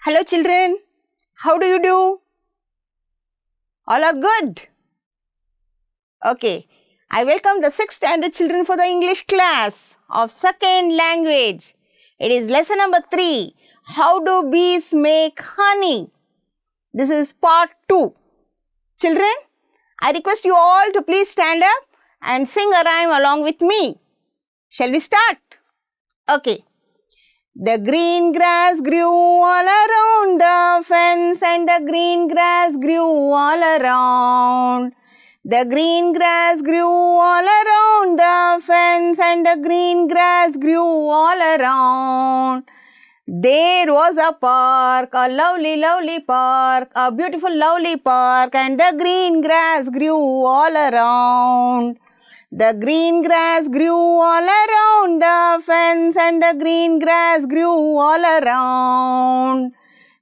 Hello children, how do you do? All are good? Okay, I welcome the 6th standard children for the English class of second language. It is lesson number 3, How do bees make honey? This is part 2. Children, I request you all to please stand up and sing a rhyme along with me. Shall we start? Okay. The green grass grew all around the fence and the green grass grew all around. The green grass grew all around the fence and the green grass grew all around. There was a park, a lovely, lovely park, a beautiful, lovely park, and the green grass grew all around. The green grass grew all around the fence and the green grass grew all around.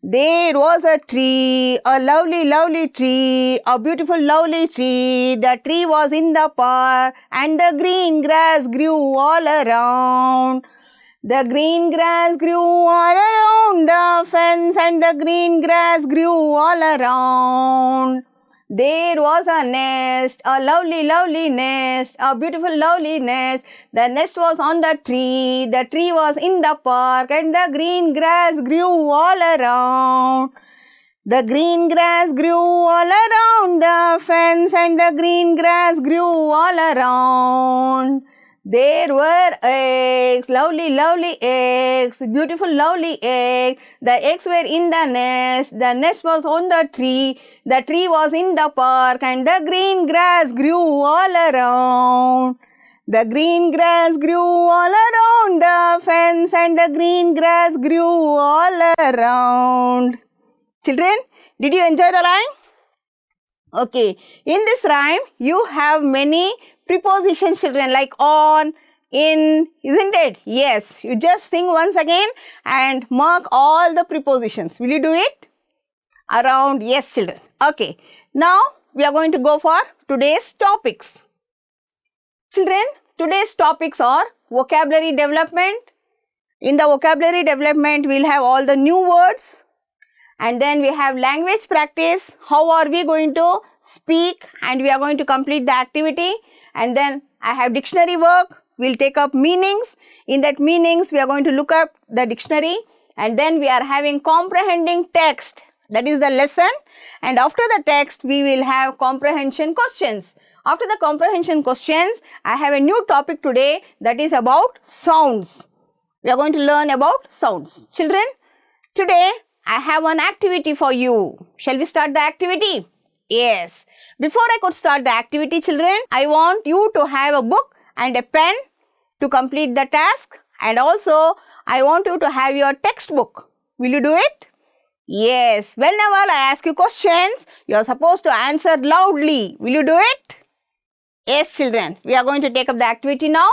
There was a tree, a lovely, lovely tree, a beautiful, lovely tree. The tree was in the park and the green grass grew all around. The green grass grew all around the fence and the green grass grew all around. There was a nest, a lovely, lovely nest, a beautiful, lovely nest. The nest was on the tree was in the park, and the green grass grew all around. The green grass grew all around the fence, and the green grass grew all around. There were eggs, lovely, lovely eggs, beautiful, lovely eggs. The eggs were in the nest was on the tree was in the park, and the green grass grew all around. The green grass grew all around the fence, and the green grass grew all around. Children, did you enjoy the rhyme? Okay, in this rhyme, you have many prepositions, children, like on, in, isn't it? Yes, you just sing once again and mark all the prepositions. Will you do it? Around, yes, children. Okay, now we are going to go for today's topics. Children, today's topics are vocabulary development. In the vocabulary development, we will have all the new words. And then we have language practice. How are we going to speak? And we are going to complete the activity. And then I have dictionary work. We'll take up meanings. In that meanings, we are going to look up the dictionary. And then we are having comprehending text. That is the lesson. And after the text, we will have comprehension questions. After the comprehension questions, I have a new topic today, that is about sounds. We are going to learn about sounds. Children, today I have one activity for you. Shall we start the activity? Yes. Before I could start the activity, children, I want you to have a book and a pen to complete the task, and also I want you to have your textbook. Will you do it? Yes. Whenever I ask you questions, you are supposed to answer loudly. Will you do it? Yes, children. We are going to take up the activity now.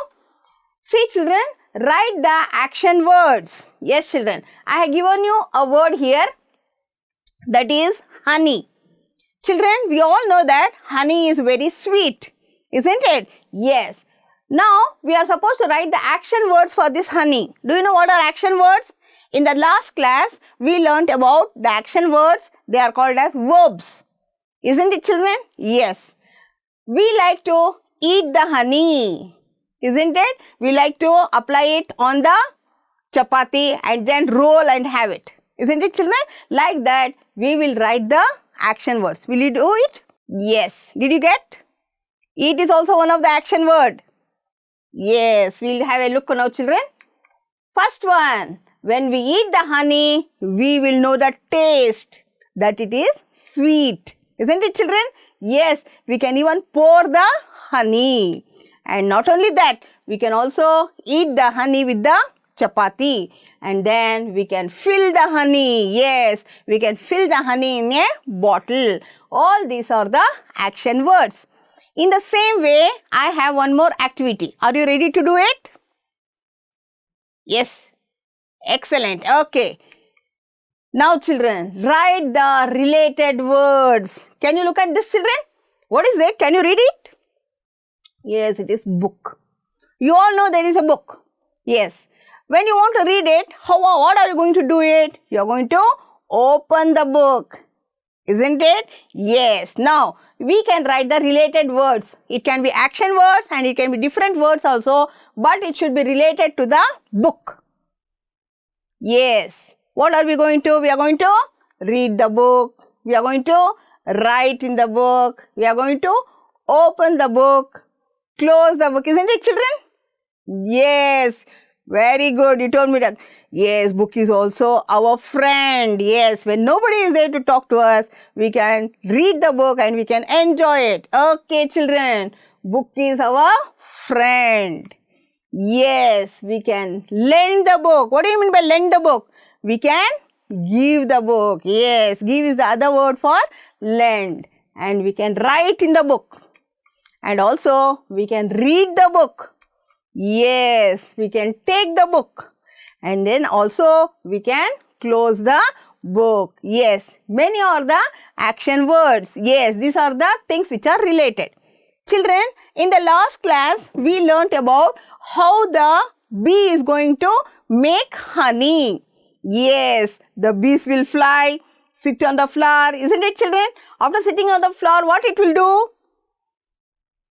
See, children, write the action words. Yes, children. I have given you a word here, that is honey. Children, we all know that honey is very sweet, isn't it? Yes. Now, we are supposed to write the action words for this honey. Do you know what are action words? In the last class, we learnt about the action words. They are called as verbs. Isn't it, children? Yes. We like to eat the honey, isn't it? We like to apply it on the chapati and then roll and have it. Isn't it, children? Like that, we will write the action words. Will you do it? Yes. Did you get? Eat is also one of the action word. Yes. We'll have a look now, children. First one. When we eat the honey, we will know the taste, that it is sweet. Isn't it, children? Yes. We can even pour the honey. And not only that, we can also eat the honey with the chapati. And then we can fill the honey. Yes, we can fill the honey in a bottle. All these are the action words. In the same way, I have one more activity. Are you ready to do it? Yes. Excellent. Okay. Now, children, write the related words. Can you look at this, children? What is it? Can you read it? Yes, it is book. You all know there is a book. Yes. When you want to read it, what are you going to do it? You are going to open the book. Isn't it? Yes. Now, we can write the related words. It can be action words and it can be different words also, but it should be related to the book. Yes. What are we going to? We are going to read the book. We are going to write in the book. We are going to open the book, close the book. Isn't it, children? Yes. Very good. You told me that. Yes, book is also our friend. Yes, when nobody is there to talk to us, we can read the book and we can enjoy it. Okay, children. Book is our friend. Yes, we can lend the book. What do you mean by lend the book? We can give the book. Yes, give is the other word for lend. And we can write in the book. And also, we can read the book. Yes, we can take the book. And then also, we can close the book. Yes, many are the action words. Yes, these are the things which are related. Children, in the last class, we learnt about how the bee is going to make honey. Yes, the bees will fly, sit on the flower. Isn't it, children? After sitting on the flower, what it will do?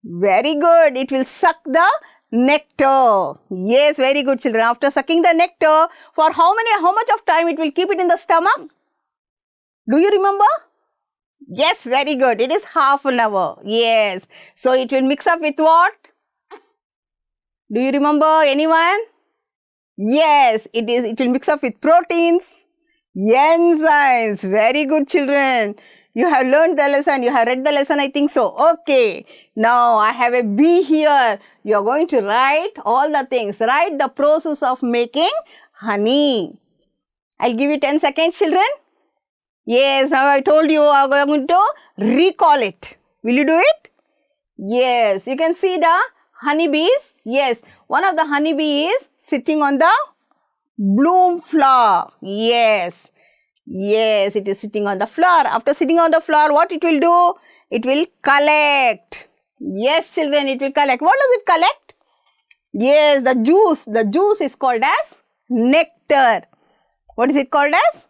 Very good. It will suck the nectar. Yes, very good, children. After sucking the nectar, for how much of time it will keep it in the stomach? Do you remember? Yes, very good. It is half an hour. Yes. So it will mix up with what? Do you remember anyone? Yes, it will mix up with proteins, enzymes. Very good, children. You have learned the lesson. You have read the lesson, I think so. Okay. Now, I have a bee here. You are going to write all the things. Write the process of making honey. I'll give you 10 seconds, children. Yes, now I told you I am going to recall it. Will you do it? Yes, you can see the honeybees. Yes, one of the honeybees is sitting on the bloom flower. Yes. Yes, it is sitting on the flower. After sitting on the flower, what it will do? It will collect. Yes, children, it will collect. What does it collect? Yes, the juice. The juice is called as nectar. What is it called as?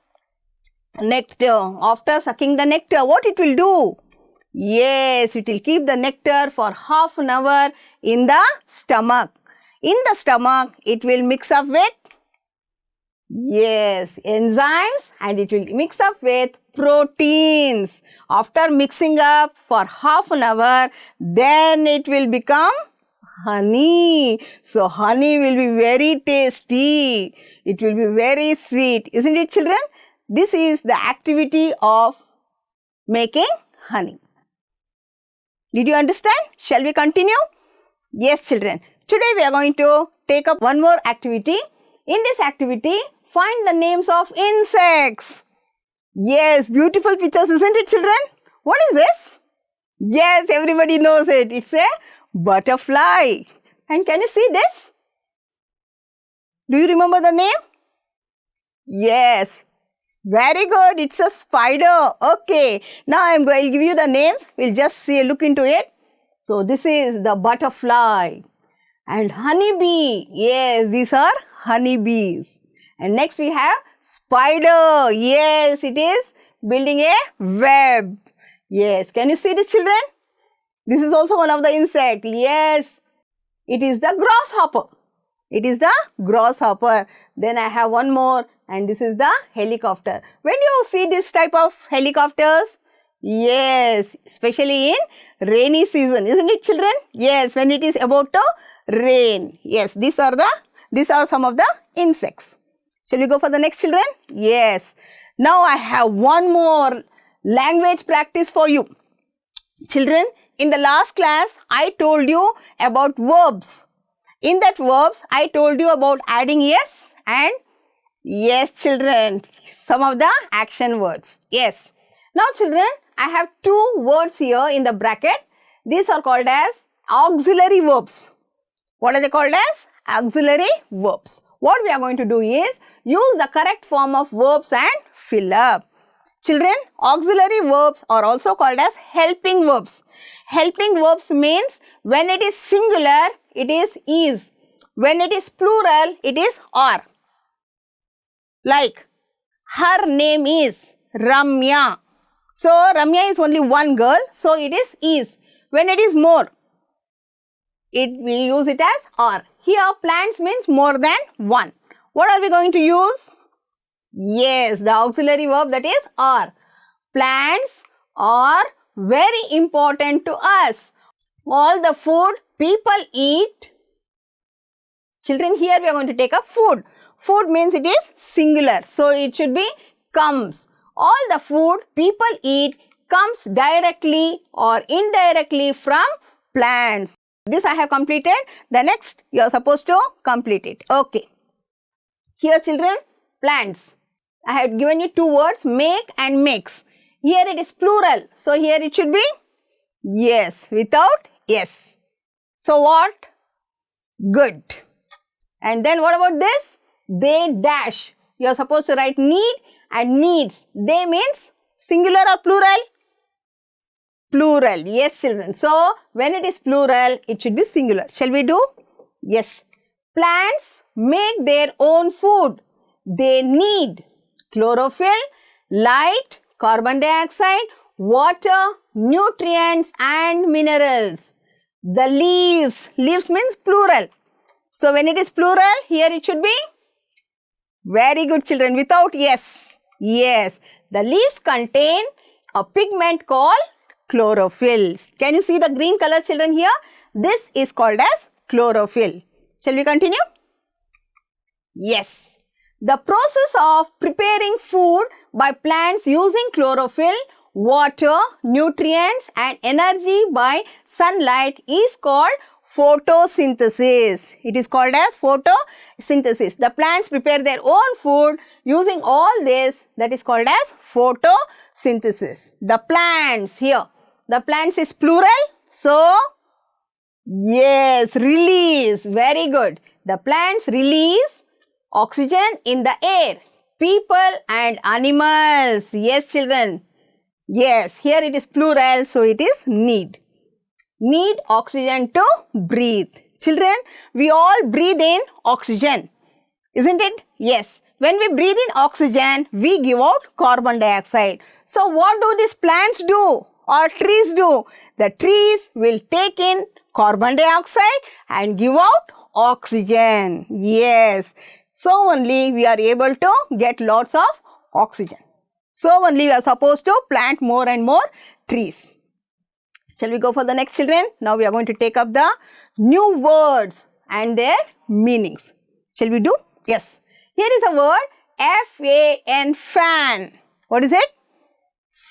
Nectar. After sucking the nectar, what it will do? Yes, it will keep the nectar for half an hour in the stomach. In the stomach, it will mix up with enzymes and it will mix up with proteins. After mixing up for half an hour, then it will become honey. So, honey will be very tasty. It will be very sweet. Isn't it, children? This is the activity of making honey. Did you understand? Shall we continue? Yes, children. Today we are going to take up one more activity. In this activity, find the names of insects. Yes, beautiful pictures, isn't it, children? What is this? Yes, everybody knows it. It's a butterfly. And can you see this? Do you remember the name? Yes. Very good. It's a spider. Okay. Now I am going to give you the names. We'll just look into it. So this is the butterfly and honeybee. Yes, these are honeybees. And next we have spider. Yes, it is building a web. Yes. Can you see this, children? This is also one of the insect. Yes. It is the grasshopper. It is the grasshopper. Then I have one more. And this is the helicopter. When you see this type of helicopters? Yes, especially in rainy season, isn't it, children? Yes, when it is about to rain. Yes, these are some of the insects. Shall we go for the next, children? Yes. Now I have one more language practice for you. Children, in the last class, I told you about verbs. In that verbs, I told you about adding yes and yes, children, some of the action words. Yes. Now, children, I have two words here in the bracket. These are called as auxiliary verbs. What are they called as? Auxiliary verbs. What we are going to do is use the correct form of verbs and fill up. Children, auxiliary verbs are also called as helping verbs. Helping verbs means when it is singular, it is. When it is plural, it is are. Like, Her name is Ramya. So, Ramya is only one girl. So, it is. When it is more, we use it as are. Here, plants means more than one. What are we going to use? Yes, the auxiliary verb, that is are. Plants are very important to us. All the food people eat. Children, here we are going to take up food. Food means it is singular. So, it should be comes. All the food people eat comes directly or indirectly from plants. This I have completed. The next you are supposed to complete it. Okay. Here children, plants. I have given you two words, make and makes. Here it is plural. So, here it should be yes without yes. So, what? Good. And then what about this? They dash. You are supposed to write need and needs. They means singular or plural? Plural. Yes children. So, when it is plural, it should be singular. Shall we do? Yes. Plants make their own food. They need chlorophyll, light, carbon dioxide, water, nutrients and minerals. The leaves. Leaves means plural. So, when it is plural, here it should be very good children without yes. Yes. The leaves contain a pigment called chlorophyll. Can you see the green color children here? This is called as chlorophyll. Shall we continue? Yes. The process of preparing food by plants using chlorophyll, water, nutrients and energy by sunlight is called photosynthesis. It is called as photosynthesis. The plants prepare their own food using all this, that is called as photosynthesis. The plants here. The plants is plural. So, yes, release. Very good. The plants release oxygen in the air. People and animals. Yes, children. Yes, here it is plural. So, it is need. Need oxygen to breathe. Children, we all breathe in oxygen. Isn't it? Yes. When we breathe in oxygen, we give out carbon dioxide. So, what do these plants do or trees do? The trees will take in carbon dioxide and give out oxygen. Yes. So, only we are able to get lots of oxygen. So, only we are supposed to plant more and more trees. Shall we go for the next children? Now, we are going to take up the new words and their meanings. Shall we do? Yes. Here is a word F-A-N, fan. What is it?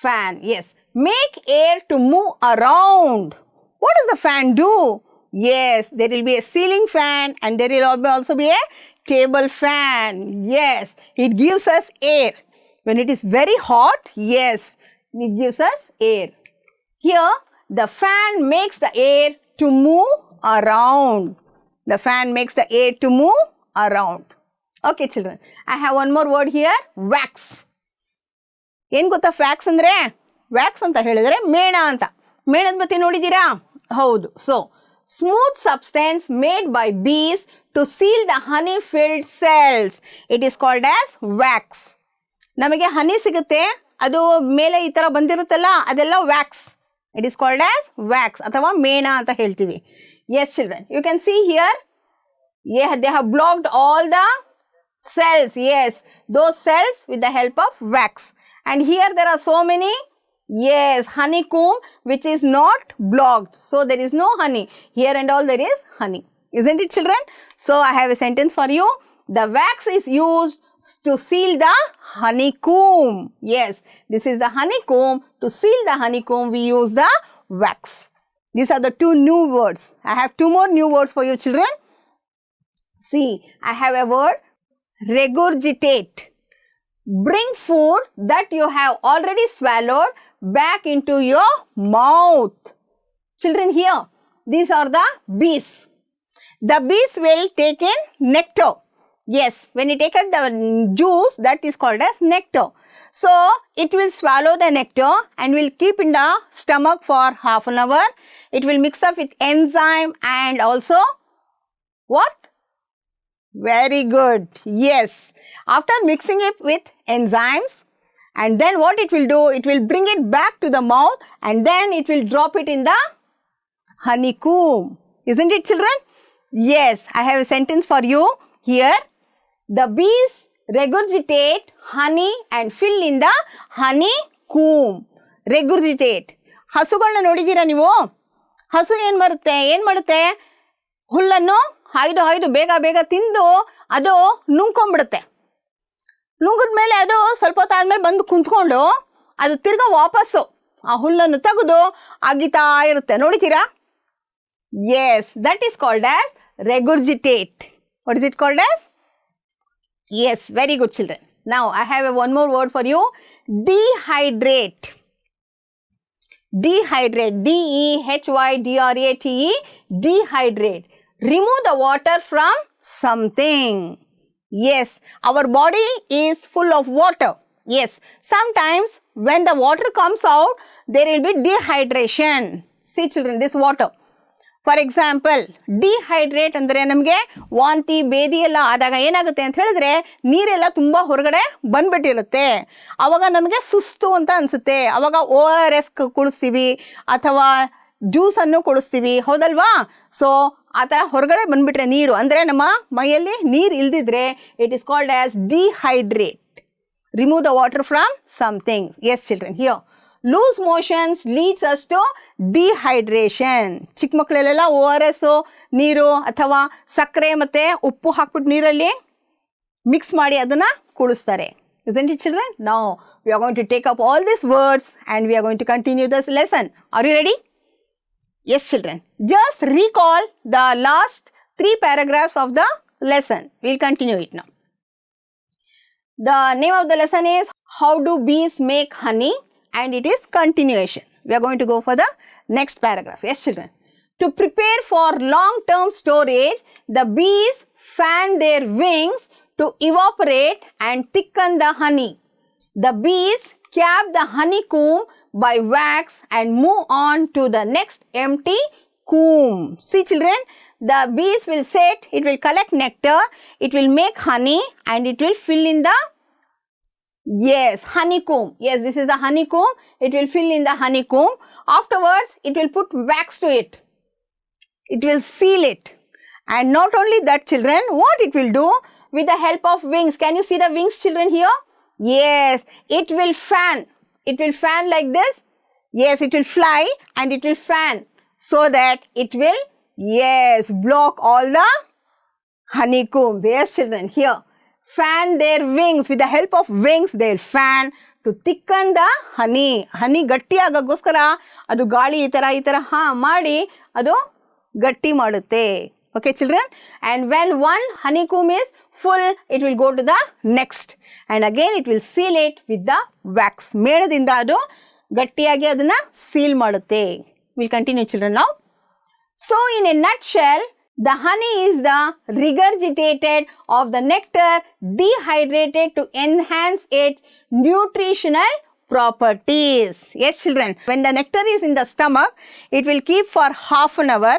Fan. Yes. Make air to move around. What does the fan do? Yes, there will be a ceiling fan and there will also be a table fan. Yes, it gives us air. When it is very hot, yes, it gives us air. Here, the fan makes the air to move around. The fan makes the air to move around. Okay, children. I have one more word here, wax. ಏನು ಗೊತ್ತಾ fax ಅಂದರೆ wax ಅಂತ ಹೇಳಿದರೆ ಮೇಣ ಅಂತ. ಮೇಣದ ಬತ್ತಿ ನೋಡಿದ್ದೀರಾ? ಹೌದು. So, smooth substance made by bees to seal the honey filled cells. It is called as wax. ನಮಗೆ ಹನಿ ಸಿಗುತ್ತೆ, ಅದು ಮೇಲೆ ಈ ಥರ ಬಂದಿರುತ್ತಲ್ಲ, ಅದೆಲ್ಲ wax. It is called as wax ಅಥವಾ ಮೇಣ ಅಂತ ಹೇಳ್ತೀವಿ. Yes children, you can see here, yeah, they have blocked all the cells. Yes, those cells with the help of wax. And here there are so many, yes, honeycomb which is not blocked. So, there is no honey. Here and all there is honey. Isn't it children? So, I have a sentence for you. The wax is used to seal the honeycomb. Yes, this is the honeycomb. To seal the honeycomb, we use the wax. These are the two new words. I have two more new words for you children. See, I have a word, regurgitate. Bring food that you have already swallowed back into your mouth. Children, here, these are the bees. The bees will take in nectar. Yes, when you take out the juice, that is called as nectar. So, it will swallow the nectar and will keep in the stomach for half an hour. It will mix up with enzyme and also what? Very good. Yes. After mixing it with enzymes, and then what it will do, it will bring it back to the mouth and then it will drop it in the honeycomb. Isn't it, children? Yes. I have a sentence for you here. The bees regurgitate honey and fill in the honeycomb. Regurgitate. ಹಸುಗಳನ್ನ ನೋಡಿದ್ದೀರಾ ನೀವು? ಹಸು ಏನು ಮಾಡುತ್ತೆ? ಹುಲ್ಲನ್ನು ಹಾಯ್ದು ಬೇಗ ತಿಂದು ಅದು ನುಂಗ್ಕೊಂಡ್ಬಿಡುತ್ತೆ. ನುಂಗಿದ್ಮೇಲೆ ಅದು ಸ್ವಲ್ಪ ಹೊತ್ತು ಆದ್ಮೇಲೆ ಬಂದು ಕುಂತ್ಕೊಂಡು ಅದು ತಿರ್ಗಾ ವಾಪಸ್ಸು ಆ ಹುಲ್ಲನ್ನು ತೆಗೆದು ಅಗಿತಾ ಇರುತ್ತೆ. ನೋಡಿತೀರಾ? Yes, that is called as regurgitate. What is it called as? Yes, very good, children. Now I have one more word for you. Dehydrate. Dehydrate. D-E-H-Y-D-R-A-T-E. Dehydrate. Remove the water from something. Yes, our body is full of water. Yes, sometimes when the water comes out, there will be dehydration. See children, this water. For example, dehydrate ಅಂದರೆ ನಮಗೆ ವಾಂತಿ ಬೇದಿ ಎಲ್ಲ ಆದಾಗ ಏನಾಗುತ್ತೆ ಅಂತ ಹೇಳಿದ್ರೆ ನೀರೆಲ್ಲ ತುಂಬ ಹೊರಗಡೆ ಬಂದ್ಬಿಟ್ಟಿರುತ್ತೆ. ಆವಾಗ ನಮಗೆ ಸುಸ್ತು ಅಂತ ಅನಿಸುತ್ತೆ. ಆವಾಗ ORS ಕುಡಿಸ್ತೀವಿ ಅಥವಾ ಜ್ಯೂಸನ್ನು ಕುಡಿಸ್ತೀವಿ, ಹೌದಲ್ವಾ? ಸೊ ಆ ಥರ ಹೊರಗಡೆ ಬಂದ್ಬಿಟ್ರೆ ನೀರು ಅಂದರೆ ನಮ್ಮ ಮೈಯಲ್ಲಿ ನೀರು ಇಲ್ದಿದ್ರೆ it is called as dehydrate. Remove the water from something. Yes children, here loose motions leads us to dehydration. ಚಿಕ್ಕ ಮಕ್ಕಳಲ್ಲೆಲ್ಲ ORS ನೀರು ಅಥವಾ ಸಕ್ಕರೆ ಮತ್ತು ಉಪ್ಪು ಹಾಕ್ಬಿಟ್ಟು ನೀರಲ್ಲಿ ಮಿಕ್ಸ್ ಮಾಡಿ ಅದನ್ನು ಕುಡಿಸ್ತಾರೆ. Isn't it, children? Now we are going to take up all these words and we are going to continue this lesson. Are you ready? Yes, children. Just recall the last 3 paragraphs of the lesson. We'll continue it now. The name of the lesson is How Do Bees Make Honey? And it is continuation. We are going to go for the next paragraph. Yes, children. To prepare for long-term storage, the bees fan their wings to evaporate and thicken the honey. The bees cap the honeycomb by wax and move on to the next empty comb. See children, the bees will set, it will collect nectar, it will make honey and it will fill in the honeycomb. Yes, this is the honeycomb. It will fill in the honeycomb. Afterwards, it will put wax to it. It will seal it. And not only that, children, what it will do with the help of wings. Can you see the wings, children, here? Yes, it will fan. It will fan like this. Yes, it will fly and it will fan so that it will, block all the honeycombs. Yes, children, here. Fan their wings. With the help of wings, they will fan to thicken the honey. Honey ಗಟ್ಟಿ ಆಗೋಸ್ಕರ ಅದು ಗಾಳಿ ಈ ತರ ಮಾಡಿ ಅದು ಗಟ್ಟಿ ಮಾಡುತ್ತೆ. Okay, children? And when one honeycomb is full, it will go to the next. And again, it will seal it with the wax. ಮೇಣದಿಂದ ಅದು ಗಟ್ಟಿಯಾಗಿ ಅದನ್ನ seal ಮಾಡುತ್ತೆ. We'll continue, children, now. So, in a nutshell, the honey is the regurgitated of the nectar dehydrated to enhance its nutritional properties. Yes, children. When the nectar is in the stomach, it will keep for half an hour.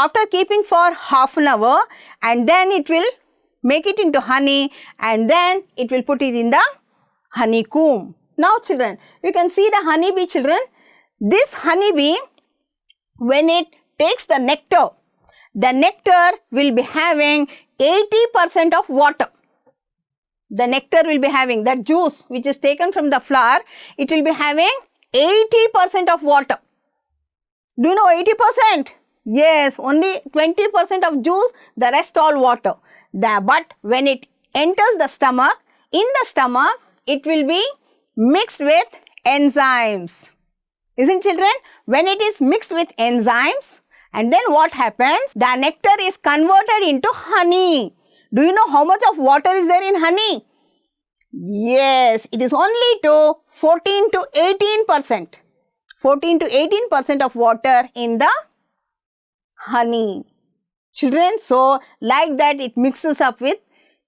After keeping for half an hour, and then it will make it into honey and then it will put it in the honeycomb. Now, children, you can see the honeybee, children. This honeybee, when it takes the nectar will be having 80% of water. The nectar will be having, that juice which is taken from the flower, it will be having 80% of water. Do you know 80%? Yes, only 20% of juice, the rest all water. But when it enters the stomach, in the stomach, it will be mixed with enzymes. Isn't children? When it is mixed with enzymes, and then what happens? The nectar is converted into honey. Do you know how much of water is there in honey? Yes, it is only to 14 to 18%. 14 to 18% of water in the honey. Children, so like that it mixes up with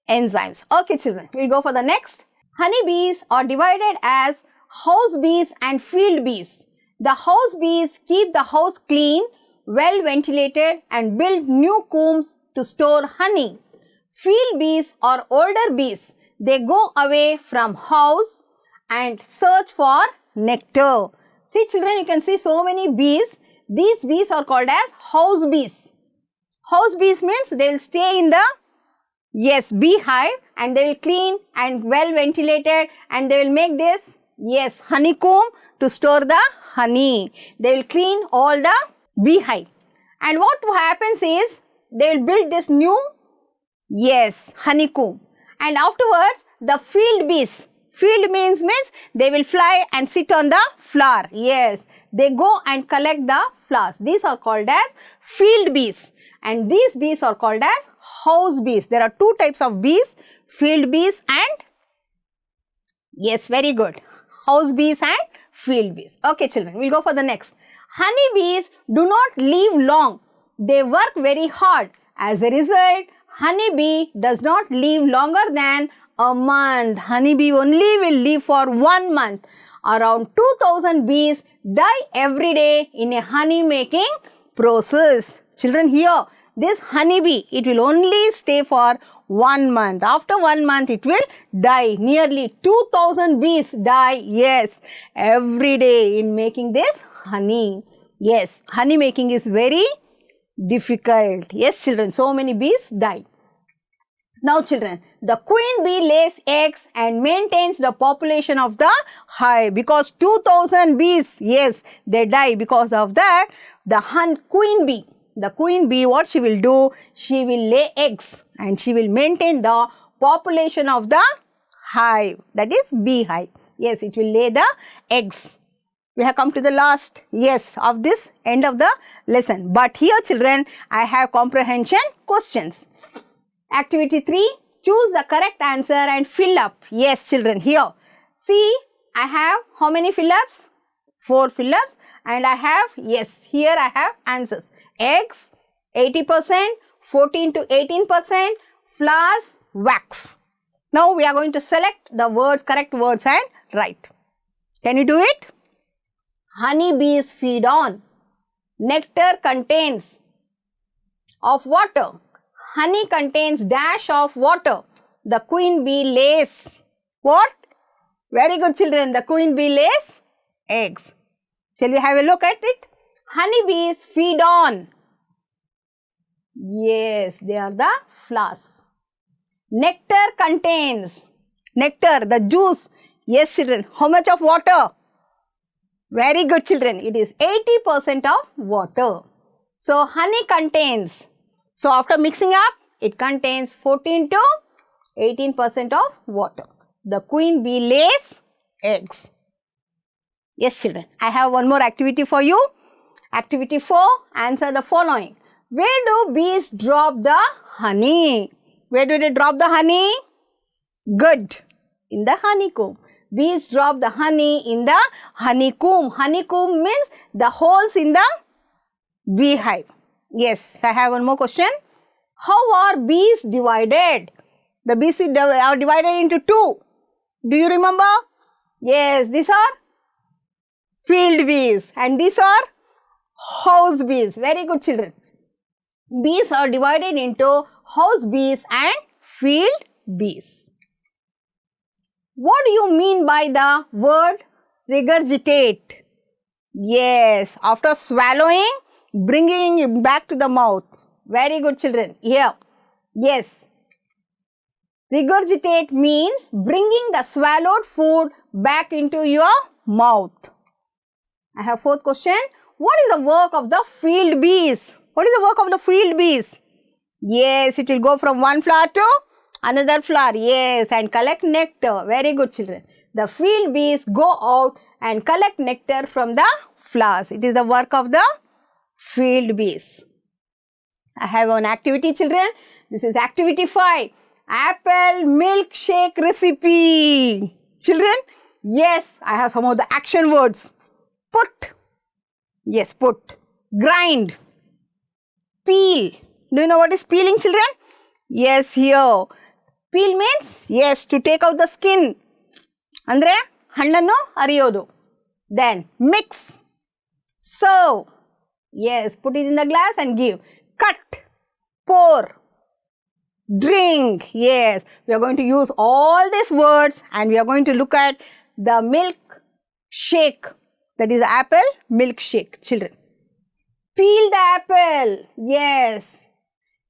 enzymes. Okay, children, we'll go for the next. Honeybees are divided as house bees and field bees. The house bees keep the house clean, well ventilated and build new combs to store honey. Field bees or older bees, they go away from house and search for nectar. See children, you can see so many bees. These bees are called as house bees. House bees means they will stay in the beehive, and they will clean and well ventilated, and they will make this honeycomb to store the honey. They will clean all the beehive, and what happens is they will build this new honeycomb, and afterwards the field bees. Field means they will fly and sit on the flower. Yes, they go and collect the flowers. These are called as field bees, and these bees are called as house bees. There are two types of bees, field bees and very good, house bees and field bees. Okay children, we'll go for the next. Honey bees do not live long. They work very hard. As a result, honey bee does not live longer than a month. Honey bee only will live for 1 month. Around 2000 bees die every day in a honey making process. Children, here this honey bee, it will only stay for 1 month. After 1 month, it will die. Nearly 2000 bees die, every day in making this honey. Yes, honey making is very difficult. Yes, children, so many bees die. Now, children, the queen bee lays eggs and maintains the population of the hive. Because 2000 bees, they die. Because of that, the queen bee, what she will do? She will lay eggs and she will maintain the population of the hive. That is beehive. Yes, it will lay the eggs. We have come to the last, of this end of the lesson. But here children, I have comprehension questions. Activity 3, choose the correct answer and fill up. Yes children, here. See, I have how many fill-ups? 4 fill-ups, and I have, here I have answers. Eggs, 80%, 14 to 18%, flowers, wax. Now we are going to select the words, correct words and write. Can you do it? Honey bees feed on. Nectar contains of water. Honey contains dash of water. The queen bee lays what? Very good children. The queen bee lays eggs. Shall we have a look at it? Honey bees feed on. Yes, they are the flowers. Nectar contains. Nectar, the juice. Yes children. How much of water? Very good children. It is 80% of water. So honey contains. So after mixing up, it contains 14 to 18% of water. The queen bee lays eggs. Yes children, I have one more activity for you. Activity 4, answer the following. Where do bees drop the honey? Where do they drop the honey? Good. In the honeycomb. Bees drop the honey in the honeycomb. Honeycomb means the holes in the beehive. Yes, I have one more question. How are bees divided? The bees are divided into 2. Do you remember? Yes, these are field bees and these are house bees. Very good children. Bees are divided into house bees and field bees. What do you mean by the word regurgitate? Yes, after swallowing, bringing it back to the mouth. Very good children. Here. Yes. Regurgitate means bringing the swallowed food back into your mouth. I have 4th question. What is the work of the field bees? What is the work of the field bees? Yes, it will go from one flower to another flower. Yes, and collect nectar. Very good children. The field bees go out and collect nectar from the flowers. It is the work of the field bees. I have one activity children. This is activity 5. Apple milkshake recipe. Children, yes, I have some of the action words. Put. Yes, put. Grind. Peel. Do you know what is peeling children? Yes, here. Peel means, yes, to take out the skin. Andre, hannannu ariyodu. Then mix. Serve. Yes, put it in the glass and give. Cut. Pour. drink. Yes, we are going to use all these words and we are going to look at the milk shake. That is apple milkshake, children. Peel the apple. Yes.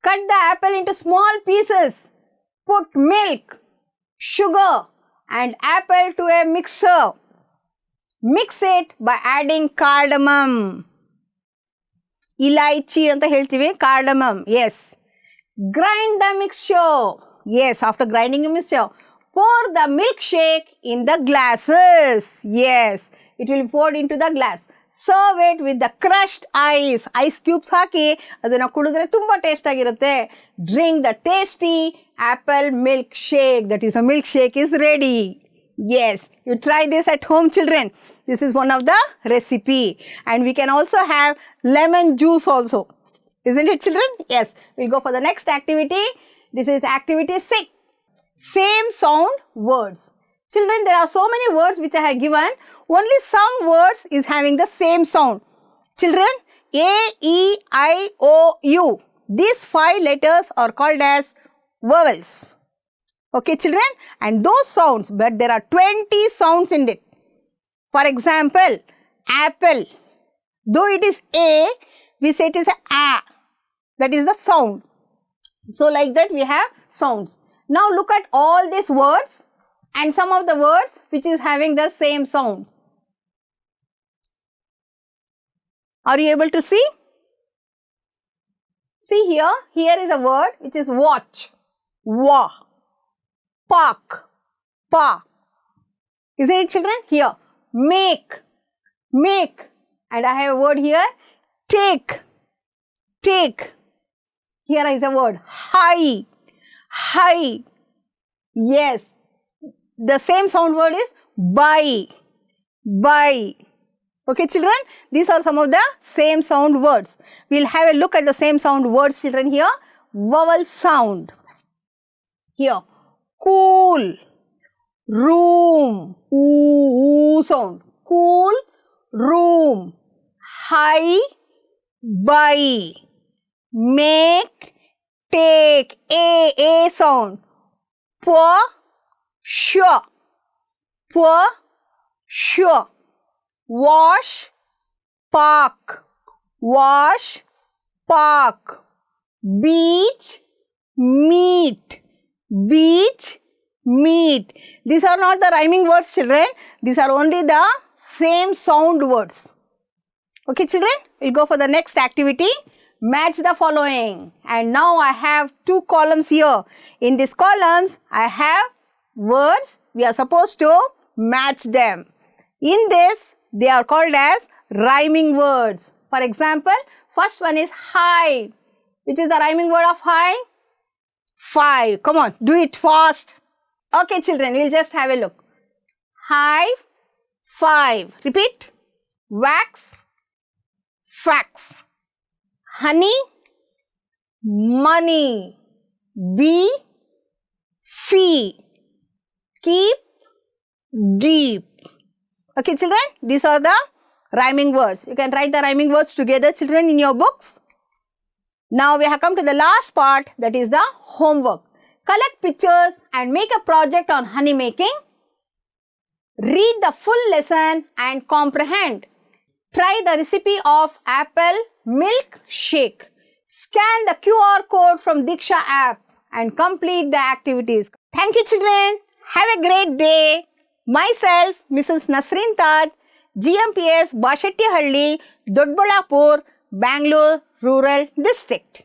Cut the apple into small pieces. Put milk, sugar and apple to a mixer. Mix it by adding cardamom. Ilaichi anta heltive, cardamom. Yes. Grind the mixture. Yes, after grinding the mixture, pour the milkshake in the glasses. Yes, it will be poured into the glass. Serve it with the crushed ice. Ice cubes haki, adana kududre tumba taste agirutte. Drink the tasty apple milkshake. That is, a milkshake is ready. Yes, you try this at home, children. This is one of the recipe. And we can also have lemon juice also. Isn't it, children? Yes. We'll go for the next activity. This is activity 6. Same sound words. Children, there are so many words which I have given. Only some words is having the same sound. Children, A, E, I, O, U. These 5 letters are called as vowels. Okay, children? And those sounds, but there are 20 sounds in it. For example, apple. Though it is A, we say it is a. That is the sound. So, like that we have sounds. Now, look at all these words and some of the words which is having the same sound. Are you able to see? See here, here is a word which is watch. Wa. Park. Pa. Isn't it, children? Here. Make. Make. And I have a word here. Take. Take. Here is a word. High. High. Yes. The same sound word is buy. Buy. Okay, children? These are some of the same sound words. We'll have a look at the same sound words, children, here. Vowel sound. Here. Cool. Room. Ooh sound. Cool. Room. High. Buy. Make. Take. A sound. Pour. Sure. Pour. Sure. Wash. Park. Wash. Park. Beach. Meet. Beach. Meet. These are not the rhyming words, children. These are only the same sound words. Okay, children? We'll go for the next activity. Match the following. And now I have 2 columns here. In these columns, I have words. We are supposed to match them. In this, they are called as rhyming words. For example, first one is high. Which is the rhyming word of high? 5. Come on, do it fast. Okay, children, we'll just have a look. High, 5. Repeat. Wax, facts. Honey, money. Bee, fee. Keep, deep. Okay, children, these are the rhyming words. You can write the rhyming words together, children, in your books. Now we have come to the last part, that is the homework. Collect pictures and make a project on honey making. Read the full lesson and comprehend. Try the recipe of apple milk shake. Scan the QR code from Diksha app and complete the activities. Thank you, children. Have a great day. Myself, Mrs. Nasreen Taj, GMPS Bashettihalli, Dodballapur, Bangalore Rural District.